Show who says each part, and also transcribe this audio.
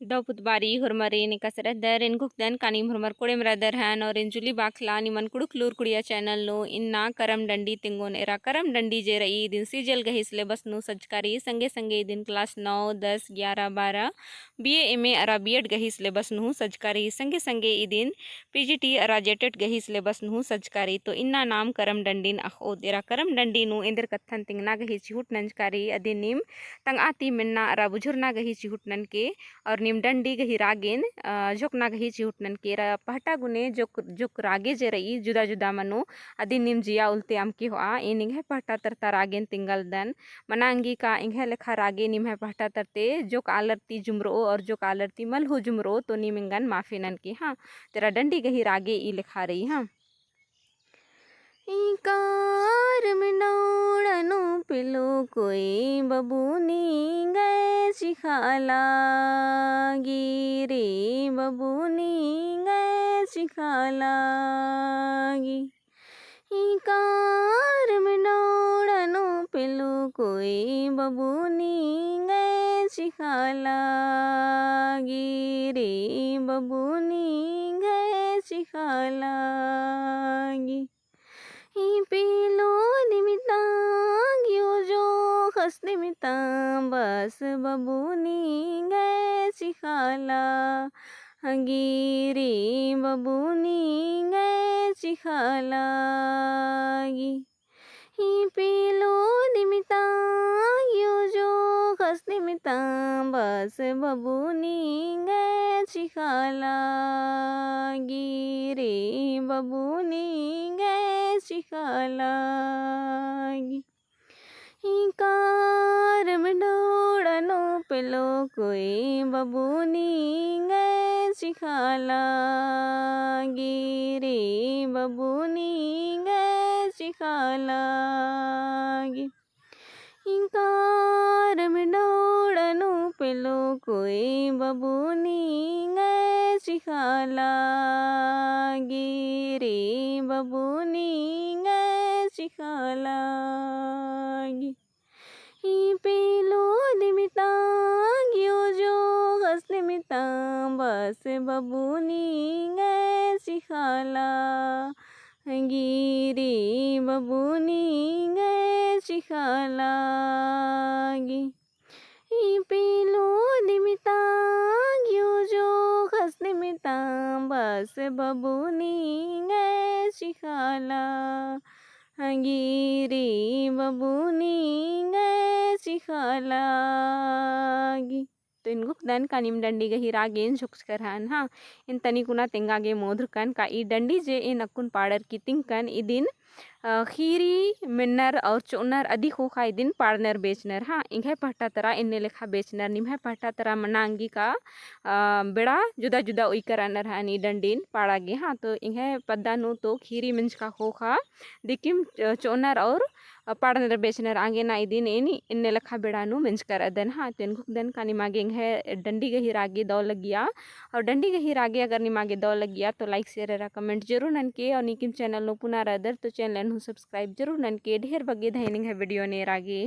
Speaker 1: Doput bari hormari ni kasara dar in guk dan kanim hormar kode mradar han और इन जुली बाखला निमन कुड़ुक लूर कुड़िया channel no इन्ना करम डंडी तिंगोन एरा करम डंडी जे रही दिन सीजल गही सिलेबस नु सजकारी संगे संगे दिन क्लास 9 10 11 12 बीए एमए अरा बीएड गही सिलेबस नु सजकारी संगे संगे ई दिन पीजीटी अरा जेटेट गही सिलेबस नु सजकारी तो इन्ना नाम करम डंडीन अखोद एरा करम डंडी नु इंदर कत्थन तिंगना गही चिहुट नंजकारी अदिन निम तंग आती मिन्ना अरा बुझुरना गही चिहुट नन के और निम डंडी गही रागेन जोकना गही चिहुटनन के पहटा गुने जोक रागे जे रही जुदा जुदा मनो अदी निम जिया उल्ते आमकी होआ इन इंगे पहटा तरता रागेन तिंगल दन मनांगी का इंगे लेखा रागे निम है पहटा तरते जोक आलरती जुमरो और जोक आलरती मलहु जुमरो तो निमिंगन माफिनन की हाँ तेरा डंडी गही रागे ई लेखा रही हाँ कार मिनौड़नु पिलो कोई बबूनी गए सिखाला गिरे बबूनी गए सिखाला कार मिनौड़नु पिलो कोई बबूनी गए सिखाला गिरे बबूनी गए सिखाला पिलो निमितांग यो जो खस निमितां बस बबूनी गए सिखाला गिरी बबूनी गए सिखाला पिलो निमितांग यो जो खस निमितां बस बबूनी गए सिखाला गिरी बबूनी सिखालागी कार मिनौड़नो पिलो कोई बबूनी गए सिखाला गिरे बबूनी गए सिखालागी कार मिनौड़नो पिलो कोई बबूनी गए सिखाला गिरे बबूनी सिखालागी पिलो निमितांग यो जो हस निमितां बस बबूनी गए सिखाला गिरी बबूनी गए सिखालागी पिलो निमितांग यो जो हस निमितां बस बबूनी गए सिखाला गिरी बबूनी गए सिखालागी तो इनको दन का निम डंडी गही रागेन झुक्स करहान हाँ इन तनी कुना तेंगागे मोधुकन का ई डंडी जे इन अकुन पाड़र की तिंकन ई दिन खीरी मिन्नर और चोनर अधिक हो खा दिन पार्नर बेचनर हाँ इंगे पहटा तरा इन्ने लेखा बेचनर निम्हे पहटा तरा मनांगी का बेड़ा जुदा जुदा उइकरनर हाँ नी डंडीन पाड़ागे हाँ तो इंगे पद्दानु तो खीरी मिंज का हो खा दिकिम चोनर और पाड़नर बेचनर आगे ना दिन एनी इन्ने लेखा बेड़ानु मिंज कर अदन हाँ तेन दन का निमागे है डंडी गही रागे दौ लगिया और डंडी गही रागे अगर निमागे दौ लगिया तो लाइक शेयर कमेंट जरूर ननके और निकिम चैनल नो पुनः अदर तो चैनल सब्सक्राइब जरूर ननके ढेर बगे धैनिंग है वीडियो ने रागे।